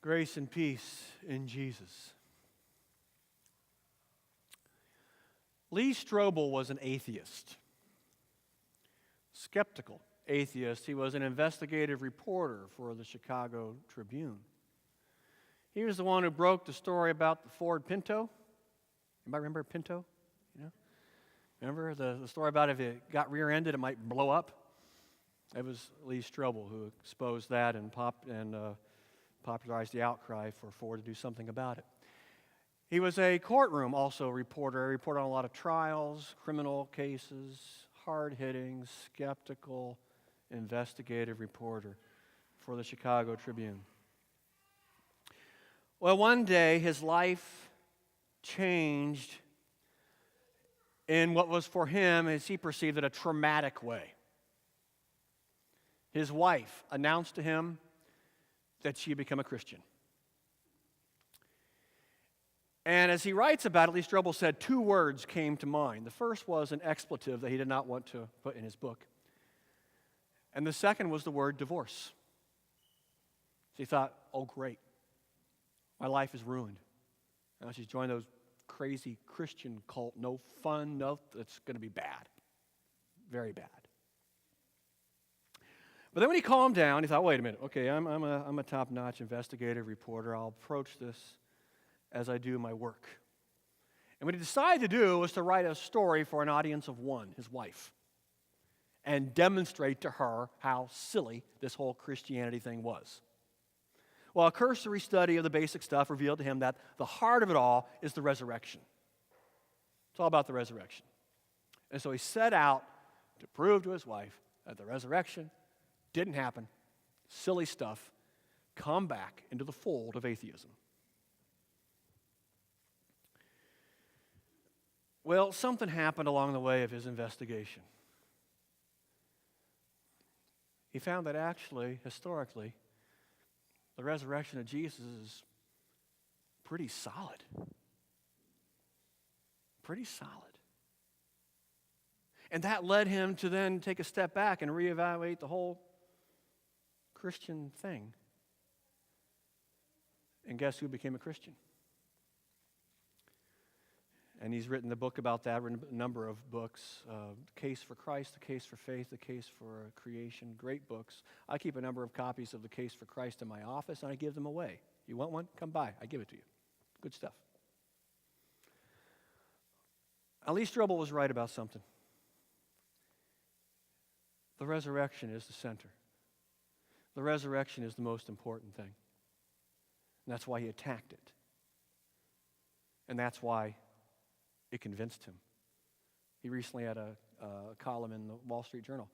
Grace and peace in Jesus. Lee Strobel was an atheist, skeptical atheist. He was an investigative reporter for the Chicago Tribune. He was the one who broke the story about the Ford Pinto. Anybody remember Pinto? You know? Remember the story about if it got rear-ended, it might blow up? It was Lee Strobel who exposed that and popularized the outcry for Ford to do something about it. He was a courtroom also reporter. He reported on a lot of trials, criminal cases, hard-hitting, skeptical, investigative reporter for the Chicago Tribune. Well, one day his life changed in what was for him, as he perceived it, a traumatic way. His wife announced to him that she had become a Christian. And as he writes about it, Lee Strobel said 2 words came to mind. The first was an expletive that he did not want to put in his book. And the second was the word divorce. So he thought, oh great, my life is ruined. Now she's joined those crazy Christian cult, no fun, no, it's going to be bad. Very bad. But then when he calmed down, he thought, wait a minute, okay, I'm a top-notch investigative reporter. I'll approach this as I do my work. And what he decided to do was to write a story for an audience of one, his wife, and demonstrate to her how silly this whole Christianity thing was. Well, a cursory study of the basic stuff revealed to him that the heart of it all is the resurrection. It's all about the resurrection. And so he set out to prove to his wife that the resurrection didn't happen, silly stuff, come back into the fold of atheism. Well, something happened along the way of his investigation. He found that actually, historically, the resurrection of Jesus is pretty solid. Pretty solid. And that led him to then take a step back and reevaluate the whole Christian thing. And guess who became a Christian? And he's written the book about that, written a number of books. The Case for Christ, The Case for Faith, The Case for Creation. Great books. I keep a number of copies of The Case for Christ in my office, and I give them away. You want one? Come by. I give it to you. Good stuff. Lee Strobel was right about something. The resurrection is the center. The resurrection is the most important thing. And that's why he attacked it. And that's why it convinced him. He recently had a column in the Wall Street Journal,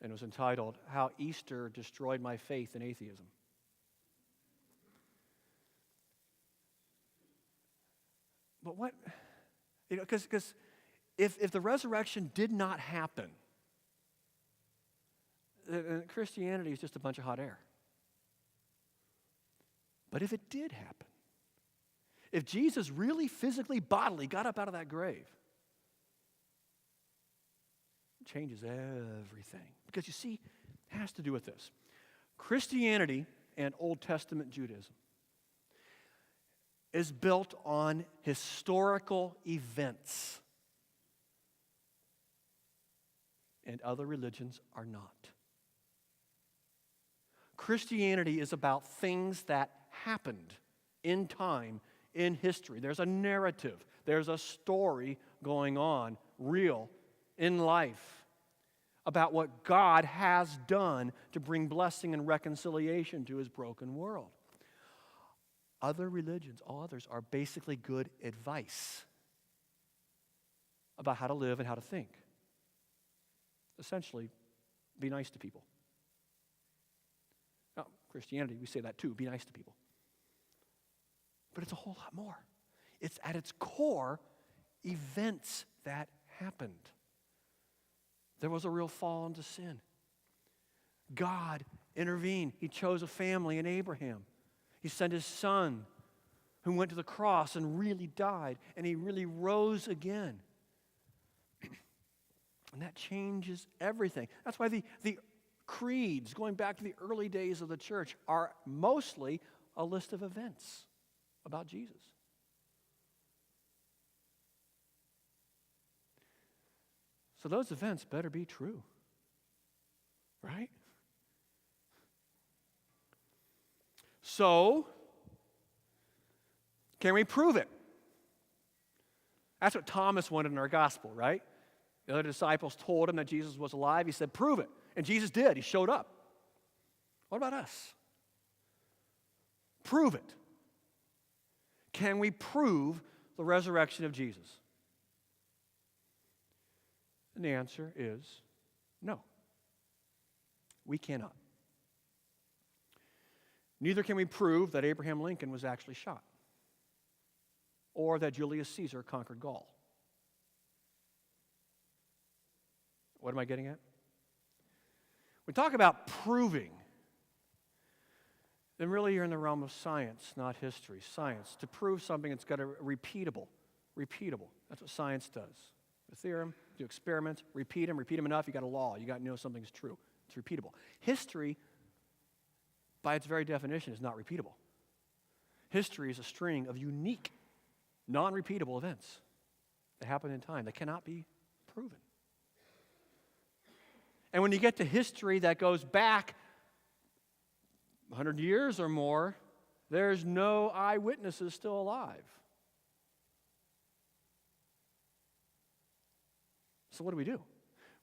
and it was entitled, How Easter Destroyed My Faith in Atheism. But what, because if the resurrection did not happen, Christianity is just a bunch of hot air. But if it did happen, if Jesus really physically, bodily got up out of that grave, it changes everything. Because you see, it has to do with this. Christianity and Old Testament Judaism is built on historical events. And other religions are not. Christianity is about things that happened in time, in history. There's a narrative. There's a story going on, real, in life, about what God has done to bring blessing and reconciliation to his broken world. Other religions, all others, are basically good advice about how to live and how to think. Essentially, be nice to people. Now, Christianity, we say that too, be nice to people. But it's a whole lot more. It's at its core events that happened. There was a real fall into sin. God intervened. He chose a family in Abraham. He sent his son who went to the cross and really died, and he really rose again. And that changes everything. That's why the creeds, going back to the early days of the church, are mostly a list of events about Jesus. So those events better be true, right? So, can we prove it? That's what Thomas wanted in our gospel, right? The other disciples told him that Jesus was alive. He said, prove it. And Jesus did. He showed up. What about us? Prove it. Can we prove the resurrection of Jesus? And the answer is no. We cannot. Neither can we prove that Abraham Lincoln was actually shot or that Julius Caesar conquered Gaul. What am I getting at? We talk about proving, then really you're in the realm of science, not history. Science. To prove something, it's got to be repeatable. Repeatable. That's what science does. The theorem, do experiments, repeat them enough, you got a law. You got to know something's true. It's repeatable. History, by its very definition, is not repeatable. History is a string of unique, non-repeatable events that happen in time that cannot be proven. And when you get to history that goes back 100 years or more, there's no eyewitnesses still alive. So what do?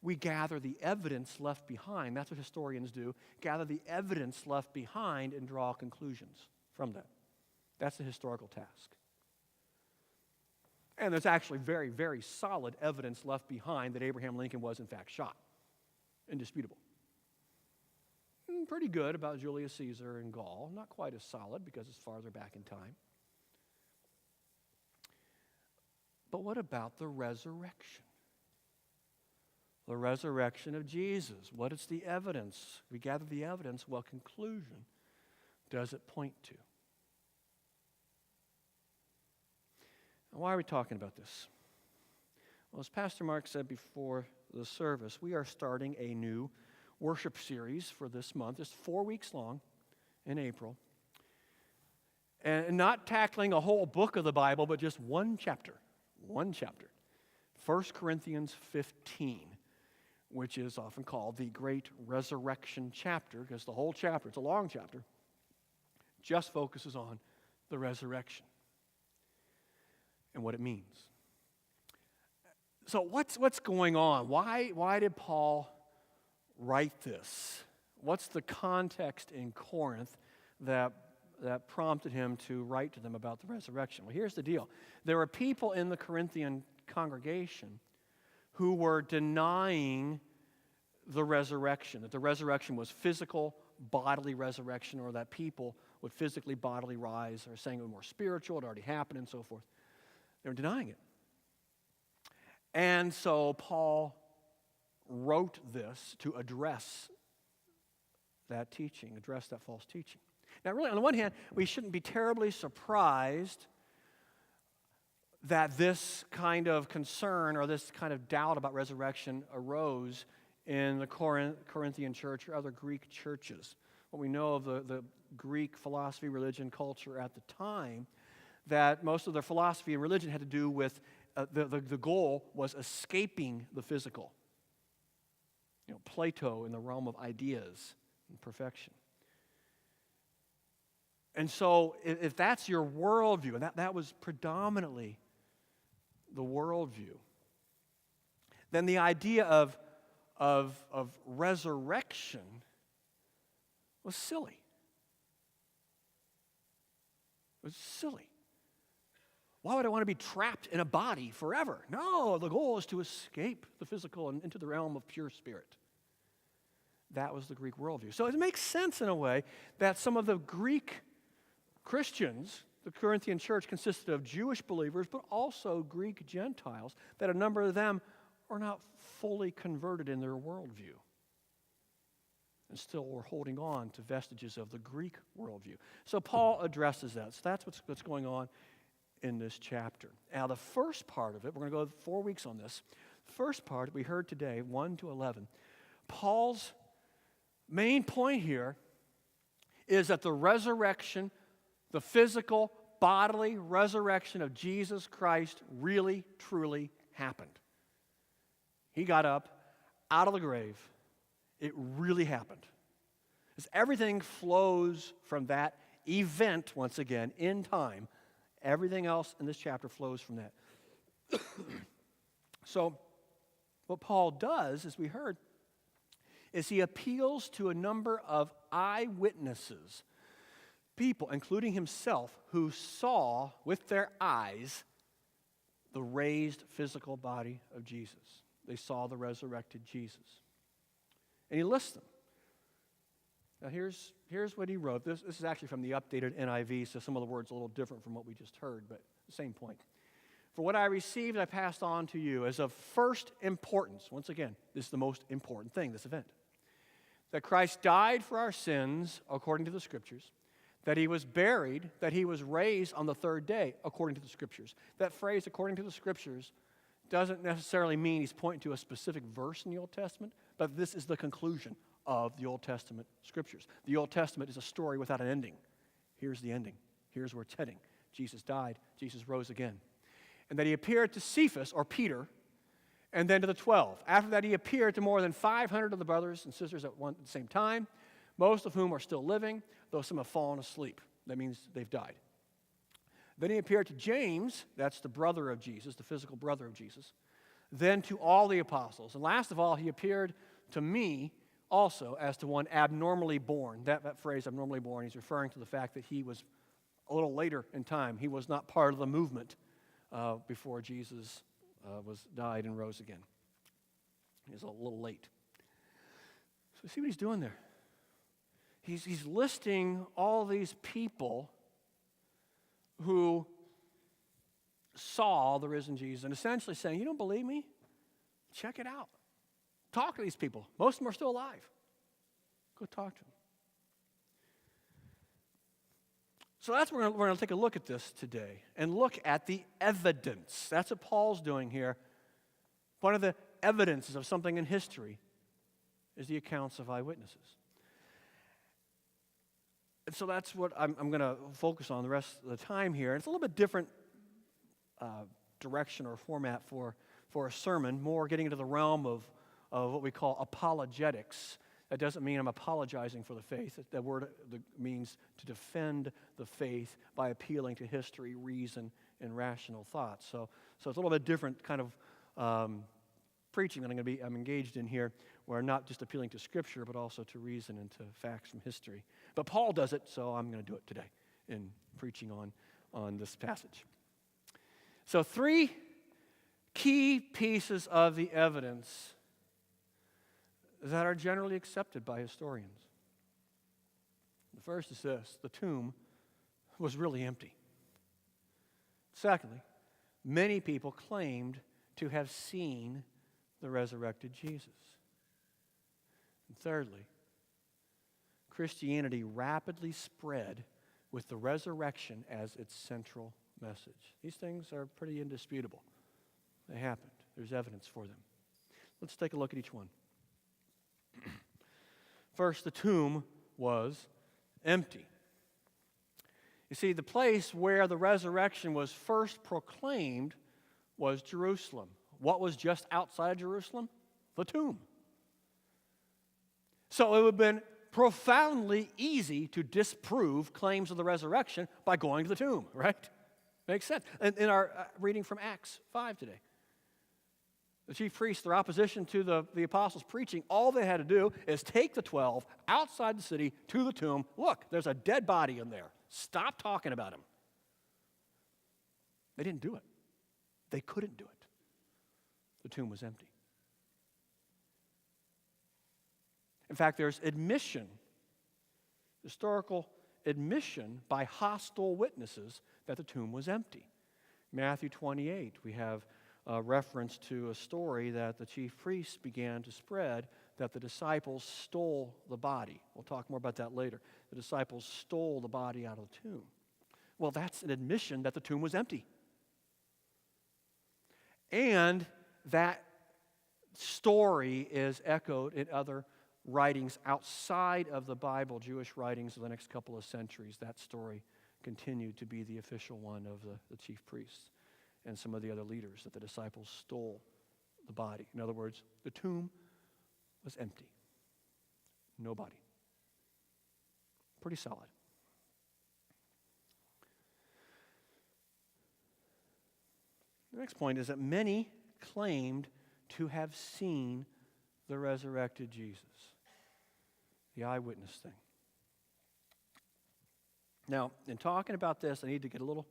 We gather the evidence left behind. That's what historians do. Gather the evidence left behind and draw conclusions from that. That's the historical task. And there's actually very, very solid evidence left behind that Abraham Lincoln was in fact shot. Indisputable. Pretty good about Julius Caesar and Gaul. Not quite as solid because it's farther back in time. But what about the resurrection? The resurrection of Jesus. What is the evidence? We gather the evidence. What conclusion does it point to? Now, why are we talking about this? Well, as Pastor Mark said before the service, we are starting a new worship series for this month. It's 4 weeks long in April. And not tackling a whole book of the Bible, but just one chapter. One chapter. 1 Corinthians 15, which is often called the Great Resurrection chapter, because the whole chapter, it's a long chapter, just focuses on the resurrection and what it means. So what's going on? Why did Paul write this? What's the context in Corinth that prompted him to write to them about the resurrection? Well, here's the deal. There were people in the Corinthian congregation who were denying the resurrection, that the resurrection was physical, bodily resurrection, or that people would physically, bodily rise, or saying it was more spiritual, it already happened, and so forth. They were denying it. And so Paul wrote this to address that teaching, address that false teaching. Now, really, on the one hand, we shouldn't be terribly surprised that this kind of concern or this kind of doubt about resurrection arose in the Corinthian church or other Greek churches. What we know of the Greek philosophy, religion, culture at the time, that most of their philosophy and religion had to do with the goal was escaping the physical. Plato in the realm of ideas and perfection. And so if that's your worldview, and that was predominantly the worldview, then the idea of resurrection was silly. It was silly. Why would I want to be trapped in a body forever? No, the goal is to escape the physical and into the realm of pure spirit. That was the Greek worldview. So it makes sense in a way that some of the Greek Christians, the Corinthian church consisted of Jewish believers, but also Greek Gentiles, that a number of them are not fully converted in their worldview and still were holding on to vestiges of the Greek worldview. So Paul addresses that. So that's what's going on in this chapter. Now, the first part of it, we're going to go 4 weeks on this. The first part we heard today, 1 to 11, Paul's main point here is that the resurrection The physical, bodily resurrection of Jesus Christ really, truly happened. He got up out of the grave. It really happened. As everything flows from that event, once again, in time, everything else in this chapter flows from that. So, what Paul does, as we heard, is he appeals to a number of eyewitnesses, people, including himself, who saw with their eyes the raised physical body of Jesus. They saw the resurrected Jesus. And he lists them. Now here's what he wrote. This is actually from the updated NIV, so some of the words are a little different from what we just heard, but the same point. For what I received, I passed on to you as of first importance. Once again, this is the most important thing, this event. That Christ died for our sins, according to the Scriptures. That he was buried, that he was raised on the third day, according to the Scriptures. That phrase, according to the Scriptures, doesn't necessarily mean he's pointing to a specific verse in the Old Testament, but this is the conclusion of the Old Testament Scriptures. The Old Testament is a story without an ending. Here's the ending. Here's where it's heading. Jesus died. Jesus rose again. And that he appeared to Cephas, or Peter, and then to the 12. After that, he appeared to more than 500 of the brothers and sisters at the same time, most of whom are still living, though some have fallen asleep. That means they've died. Then he appeared to James, that's the brother of Jesus, the physical brother of Jesus, then to all the apostles. And last of all, he appeared to me also as to one abnormally born. That phrase, abnormally born, he's referring to the fact that he was a little later in time. He was not part of the movement before Jesus died and rose again. He was a little late. So see what he's doing there? He's listing all these people who saw the risen Jesus and essentially saying, you don't believe me? Check it out. Talk to these people. Most of them are still alive. Go talk to them. So that's where we're going to take a look at this today and look at the evidence. That's what Paul's doing here. One of the evidences of something in history is the accounts of eyewitnesses. And so that's what I'm going to focus on the rest of the time here. And it's a little bit different direction or format for a sermon, more getting into the realm of what we call apologetics. That doesn't mean I'm apologizing for the faith. That word means to defend the faith by appealing to history, reason, and rational thought. So it's a little bit different kind of preaching that I'm engaged in here, where I'm not just appealing to Scripture, but also to reason and to facts from history. But Paul does it, so I'm going to do it today in preaching on this passage. So 3 key pieces of the evidence that are generally accepted by historians. The first is this: the tomb was really empty. Secondly, many people claimed to have seen the resurrected Jesus. And thirdly, Christianity rapidly spread with the resurrection as its central message. These things are pretty indisputable. They happened. There's evidence for them. Let's take a look at each one. First, the tomb was empty. You see, the place where the resurrection was first proclaimed was Jerusalem. What was just outside of Jerusalem? The tomb. So it would have been profoundly easy to disprove claims of the resurrection by going to the tomb, right? Makes sense. In our reading from Acts 5 today, the chief priests, their opposition to the apostles' preaching, all they had to do is take the 12 outside the city to the tomb. Look, there's a dead body in there. Stop talking about him. They didn't do it. They couldn't do it. The tomb was empty. In fact, there's admission, historical admission by hostile witnesses that the tomb was empty. Matthew 28, we have a reference to a story that the chief priests began to spread that the disciples stole the body. We'll talk more about that later. The disciples stole the body out of the tomb. Well, that's an admission that the tomb was empty. And that story is echoed in other writings outside of the Bible, Jewish writings of the next couple of centuries. That story continued to be the official one of the chief priests and some of the other leaders, that the disciples stole the body. In other words, the tomb was empty. No body. Pretty solid. The next point is that many claimed to have seen the resurrected Jesus. The eyewitness thing. Now, in talking about this, I need to get a little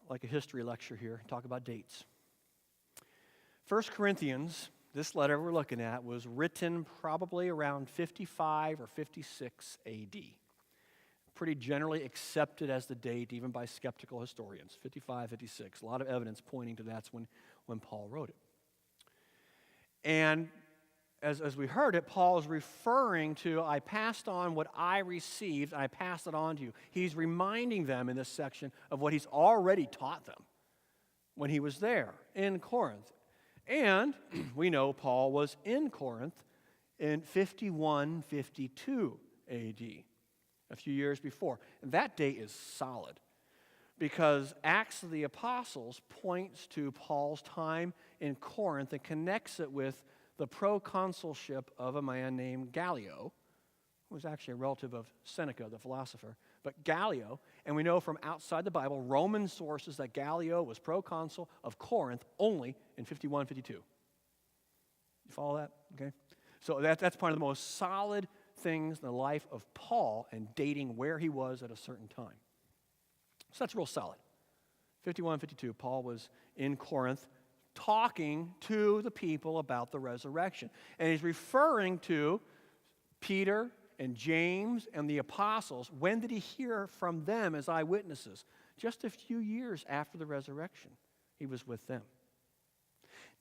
like a history lecture here and talk about dates. 1 Corinthians, this letter we're looking at, was written probably around 55 or 56 A.D. Pretty generally accepted as the date, even by skeptical historians, 55, 56. A lot of evidence pointing to that's when Paul wrote it. And as we heard it, Paul is referring to, I passed on what I received, and I passed it on to you. He's reminding them in this section of what he's already taught them when he was there in Corinth. And we know Paul was in Corinth in 51, 52 A.D., a few years before. And that date is solid because Acts of the Apostles points to Paul's time in Corinth and connects it with the proconsulship of a man named Gallio, who was actually a relative of Seneca, the philosopher. But Gallio, and we know from outside the Bible, Roman sources, that Gallio was proconsul of Corinth only in 51, 52. You follow that? Okay. So that's part of the most solid things in the life of Paul and dating where he was at a certain time. So that's real solid. 51, 52, Paul was in Corinth talking to the people about the resurrection. And he's referring to Peter and James and the apostles. When did he hear from them as eyewitnesses? Just a few years after the resurrection, he was with them.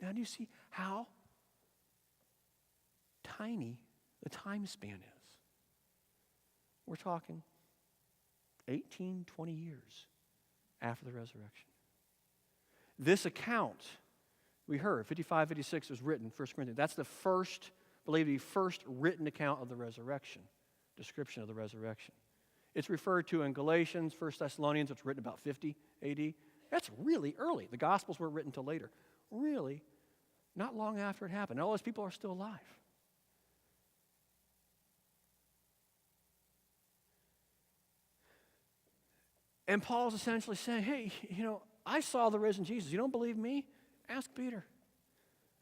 Now, do you see how tiny the time span is? We're talking 18, 20 years after the resurrection. This account, we heard, 55, 56 was written, 1 Corinthians. That's the first, believed to be first written account of the resurrection, description of the resurrection. It's referred to in Galatians, 1 Thessalonians, it's written about 50 A.D. That's really early. The Gospels weren't written until later. Really, not long after it happened. All those people are still alive. And Paul's essentially saying, hey, I saw the risen Jesus. You don't believe me? Ask Peter.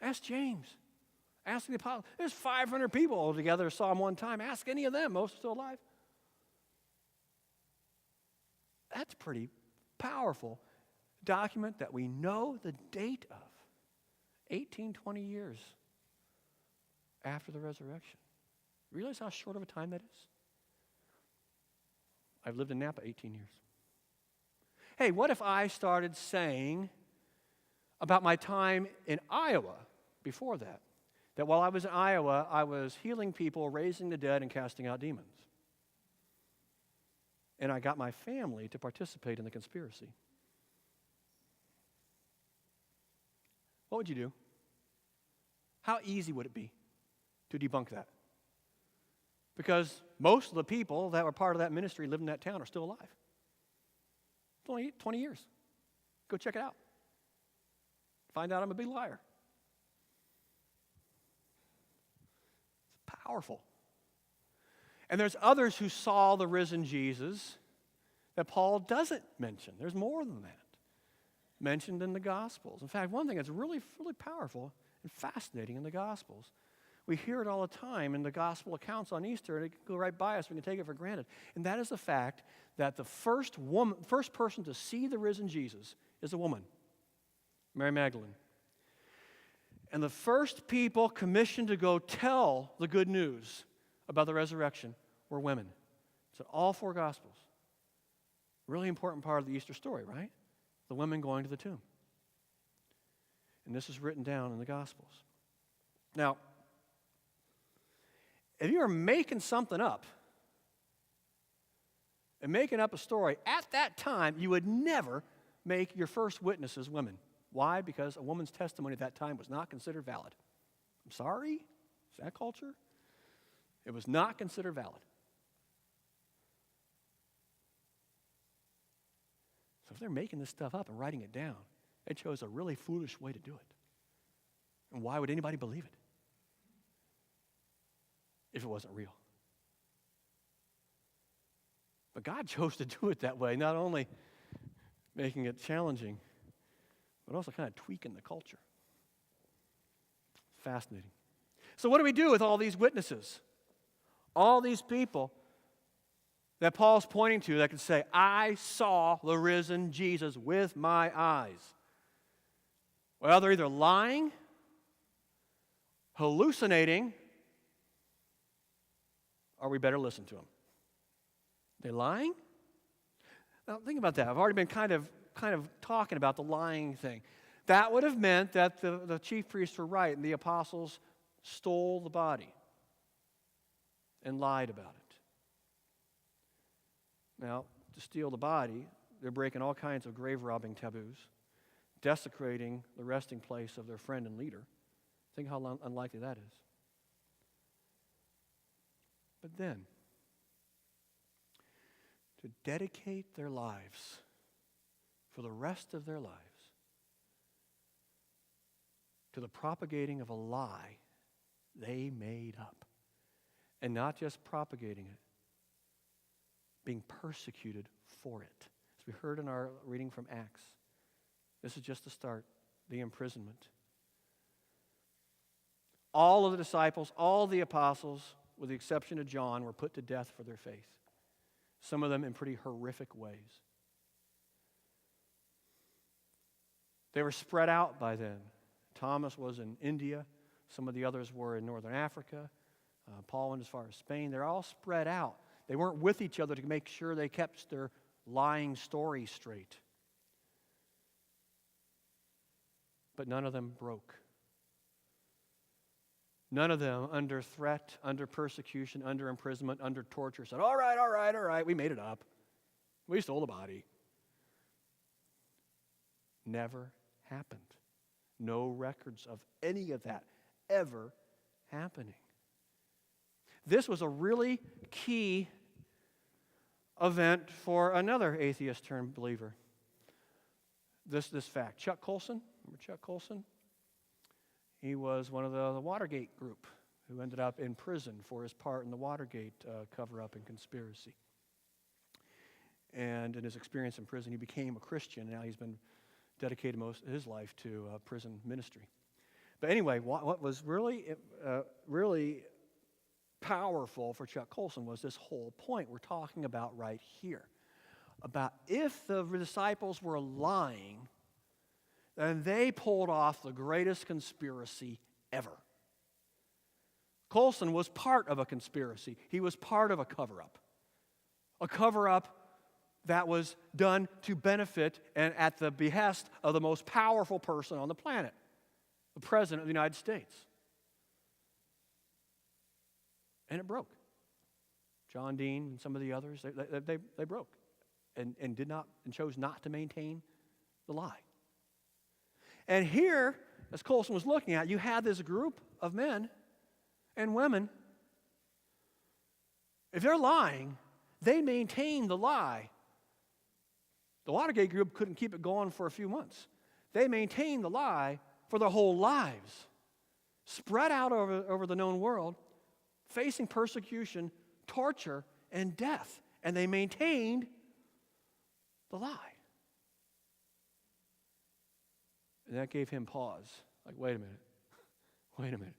Ask James. Ask the apostles. There's 500 people altogether saw him one time. Ask any of them. Most are still alive. That's pretty powerful document that we know the date of. 18, 20 years after the resurrection. Realize how short of a time that is? I've lived in Napa 18 years. Hey, what if I started saying about my time in Iowa before that? That while I was in Iowa, I was healing people, raising the dead, and casting out demons. And I got my family to participate in the conspiracy. What would you do? How easy would it be to debunk that? Because most of the people that were part of that ministry living in that town are still alive. It's only 20 years. Go check it out. Find out I'm a big liar. It's powerful. And there's others who saw the risen Jesus that Paul doesn't mention. There's more than that mentioned in the Gospels. In fact, one thing that's really, really powerful and fascinating in the Gospels, we hear it all the time in the Gospel accounts on Easter, and it can go right by us. We can take it for granted. And that is the fact that the first person to see the risen Jesus is a woman, Mary Magdalene. And the first people commissioned to go tell the good news about the resurrection were women. It's in all four Gospels. Really important part of the Easter story, right? The women going to the tomb. And this is written down in the Gospels. Now, if you are making something up and making up a story, at that time, you would never make your first witnesses women. Why? Because a woman's testimony at that time was not considered valid. I'm sorry? Is that culture? It was not considered valid. So if they're making this stuff up and writing it down, they chose a really foolish way to do it. And why would anybody believe it if it wasn't real? But God chose to do it that way, not only making it challenging, but also kind of tweaking the culture. Fascinating. So what do we do with all these witnesses? All these people that Paul's pointing to that can say, I saw the risen Jesus with my eyes. Well, they're either lying, hallucinating, or we better listen to them. They lying? Now think about that. I've already been kind of talking about the lying thing. That would have meant that the chief priests were right and the apostles stole the body and lied about it. Now, to steal the body, they're breaking all kinds of grave-robbing taboos, desecrating the resting place of their friend and leader. Think how unlikely that is. But then, to dedicate their lives for the rest of their lives to the propagating of a lie they made up. And not just propagating it, being persecuted for it. As we heard in our reading from Acts, this is just the start, the imprisonment. All of the disciples, all the apostles, with the exception of John, were put to death for their faith. Some of them in pretty horrific ways. They were spread out by then. Thomas was in India. Some of the others were in northern Africa. Paul went as far as Spain. They're all spread out. They weren't with each other to make sure they kept their lying story straight. But none of them broke. None of them, under threat, under persecution, under imprisonment, under torture, said, all right, we made it up. We stole the body. Never happened. No records of any of that ever happening. This was a really key event for another atheist-turned believer. This fact. Chuck Colson, remember Chuck Colson? He was one of the Watergate group who ended up in prison for his part in the Watergate cover-up and conspiracy. And in his experience in prison, he became a Christian. Now he's been dedicated most of his life to prison ministry. But anyway, what was really powerful for Chuck Colson was this whole point we're talking about right here. About if the disciples were lying, then they pulled off the greatest conspiracy ever. Colson was part of a conspiracy. He was part of a cover-up. A cover-up that was done to benefit and at the behest of the most powerful person on the planet, the President of the United States. And it broke. John Dean and some of the others, they broke and chose not to maintain the lie. And here, as Colson was looking at, you had this group of men and women. If they're lying, they maintain the lie. The Watergate group couldn't keep it going for a few months. They maintained the lie for their whole lives, spread out over the known world, facing persecution, torture, and death. And they maintained the lie. And that gave him pause. Like, wait a minute.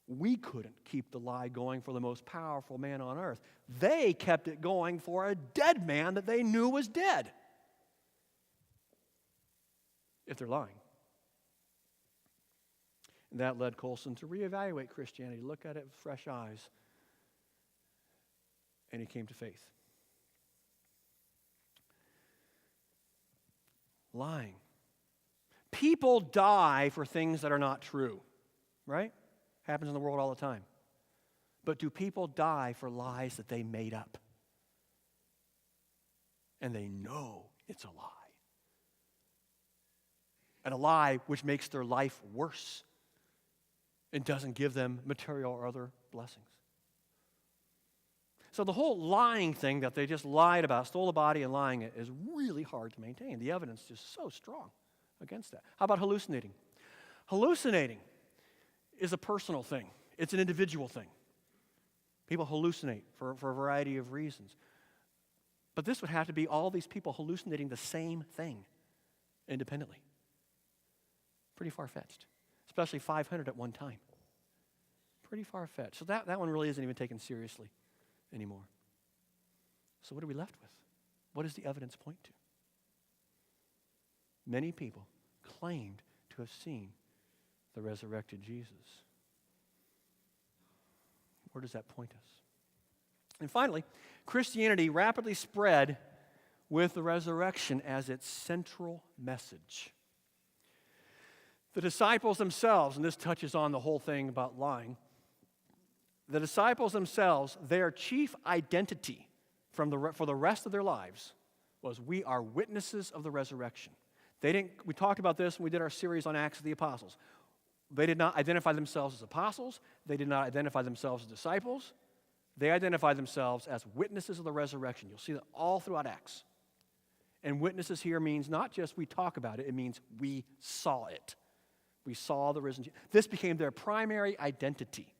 We couldn't keep the lie going for the most powerful man on earth. They kept it going for a dead man that they knew was dead. If they're lying. And that led Colson to reevaluate Christianity, look at it with fresh eyes. And he came to faith. Lying. People die for things that are not true, right? Happens in the world all the time. But do people die for lies that they made up? And they know it's a lie. And a lie which makes their life worse and doesn't give them material or other blessings. So the whole lying thing that they just lied about, stole a body and lying it, is really hard to maintain. The evidence is just so strong against that. How about hallucinating? Hallucinating is a personal thing. It's an individual thing. People hallucinate for a variety of reasons. But this would have to be all these people hallucinating the same thing independently. Pretty far-fetched, especially 500 at one time. Pretty far-fetched. So that one really isn't even taken seriously anymore. So what are we left with? What does the evidence point to? Many people claimed to have seen the resurrected Jesus. Where does that point us? And finally, Christianity rapidly spread with the resurrection as its central message. The disciples themselves, and this touches on the whole thing about lying, the disciples themselves, their chief identity for the rest of their lives was, we are witnesses of the resurrection. We talked about this when we did our series on Acts of the Apostles. They did not identify themselves as apostles. They did not identify themselves as disciples. They identified themselves as witnesses of the resurrection. You'll see that all throughout Acts. And witnesses here means not just we talk about it, it means we saw it. We saw the risen Jesus. This became their primary identity.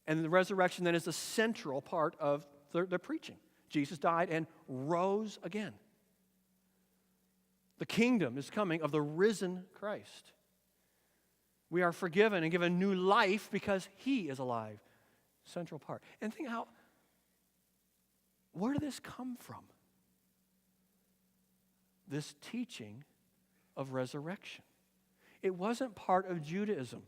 And the resurrection then is the central part of their preaching. Jesus died and rose again. The kingdom is coming of the risen Christ. We are forgiven and given new life because He is alive. Central part. And think where did this come from? This teaching of resurrection. It wasn't part of Judaism,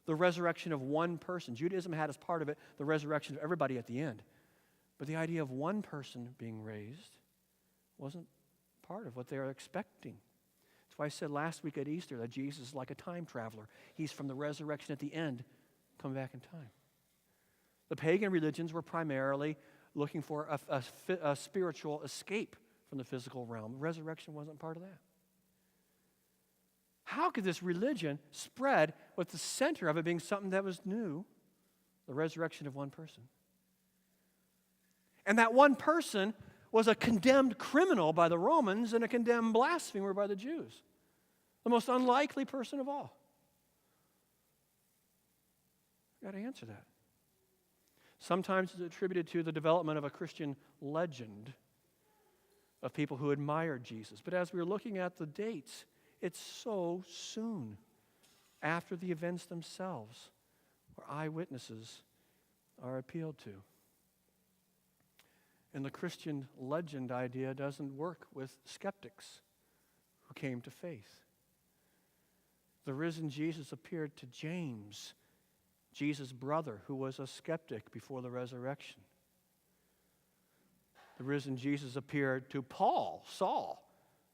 the resurrection of one person. Judaism had as part of it the resurrection of everybody at the end. But the idea of one person being raised wasn't part of what they were expecting. That's why I said last week at Easter that Jesus is like a time traveler. He's from the resurrection at the end, come back in time. The pagan religions were primarily looking for a spiritual escape from the physical realm. Resurrection wasn't part of that. How could this religion spread with the center of it being something that was new, the resurrection of one person? And that one person was a condemned criminal by the Romans and a condemned blasphemer by the Jews. The most unlikely person of all. You've got to answer that. Sometimes it's attributed to the development of a Christian legend of people who admired Jesus. But as we're looking at the dates, it's so soon after the events themselves where eyewitnesses are appealed to. And the Christian legend idea doesn't work with skeptics who came to faith. The risen Jesus appeared to James, Jesus' brother, who was a skeptic before the resurrection. The risen Jesus appeared to Paul, Saul,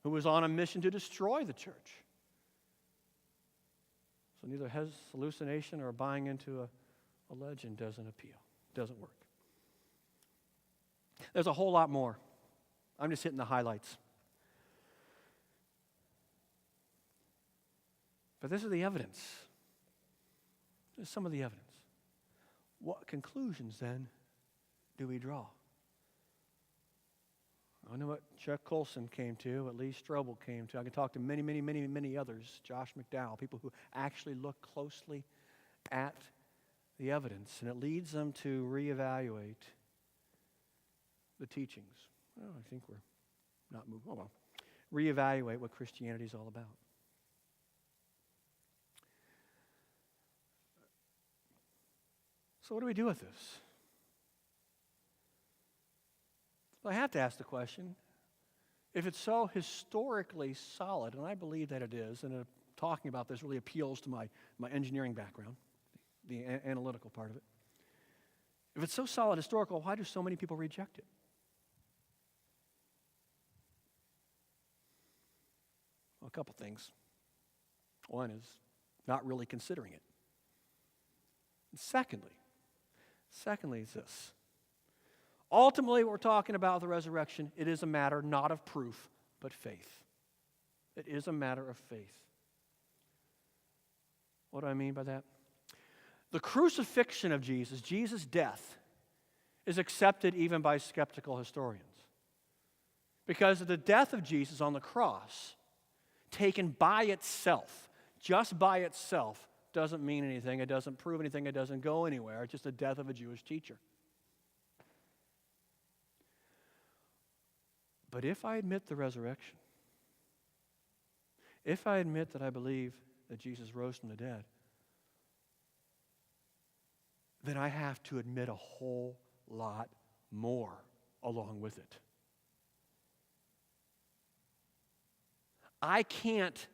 who was on a mission to destroy the church. So neither hallucination or buying into a legend doesn't work. There's a whole lot more. I'm just hitting the highlights. But this is the evidence. This is some of the evidence. What conclusions, then, do we draw? I know what Chuck Colson came to, what Lee Strobel came to. I can talk to many, many, many, many others, Josh McDowell, people who actually look closely at the evidence, and it leads them to reevaluate the teachings. Well, I think we're not moving. Oh, well. Reevaluate what Christianity is all about. So what do we do with this? Well, I have to ask the question, if it's so historically solid, and I believe that it is, and talking about this really appeals to my engineering background, the analytical part of it. If it's so solid historical, why do so many people reject it? Well, a couple things. One is not really considering it. And secondly is this. Ultimately, what we're talking about the resurrection, it is a matter not of proof, but faith. It is a matter of faith. What do I mean by that? The crucifixion of Jesus' death, is accepted even by skeptical historians. Because of the death of Jesus on the cross, taken by itself, just by itself, doesn't mean anything, it doesn't prove anything, it doesn't go anywhere. It's just the death of a Jewish teacher. But if I admit the resurrection, if I admit that I believe that Jesus rose from the dead, then I have to admit a whole lot more along with it. I can't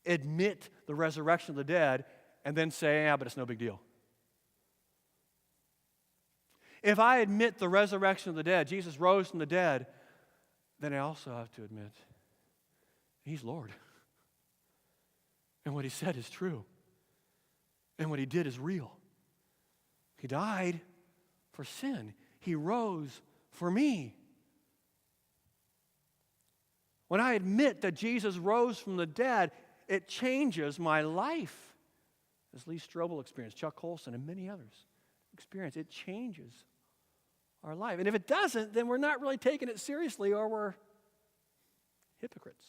admit the resurrection of the dead and then say, yeah, but it's no big deal. If I admit the resurrection of the dead, Jesus rose from the dead, then I also have to admit He's Lord. And what He said is true. And what He did is real. He died for sin. He rose for me. When I admit that Jesus rose from the dead, it changes my life. As Lee Strobel experienced, Chuck Colson, and many others experience, it changes our life. And if it doesn't, then we're not really taking it seriously, or we're hypocrites.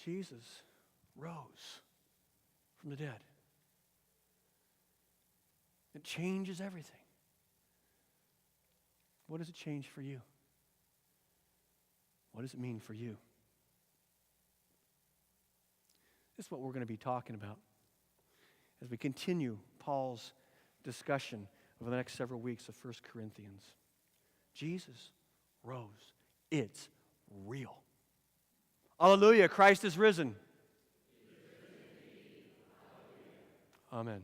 Jesus rose from the dead. It changes everything. What does it change for you? What does it mean for you? This is what we're going to be talking about as we continue Paul's discussion over the next several weeks of 1 Corinthians. Jesus rose. It's real. Hallelujah, Christ is risen. Amen.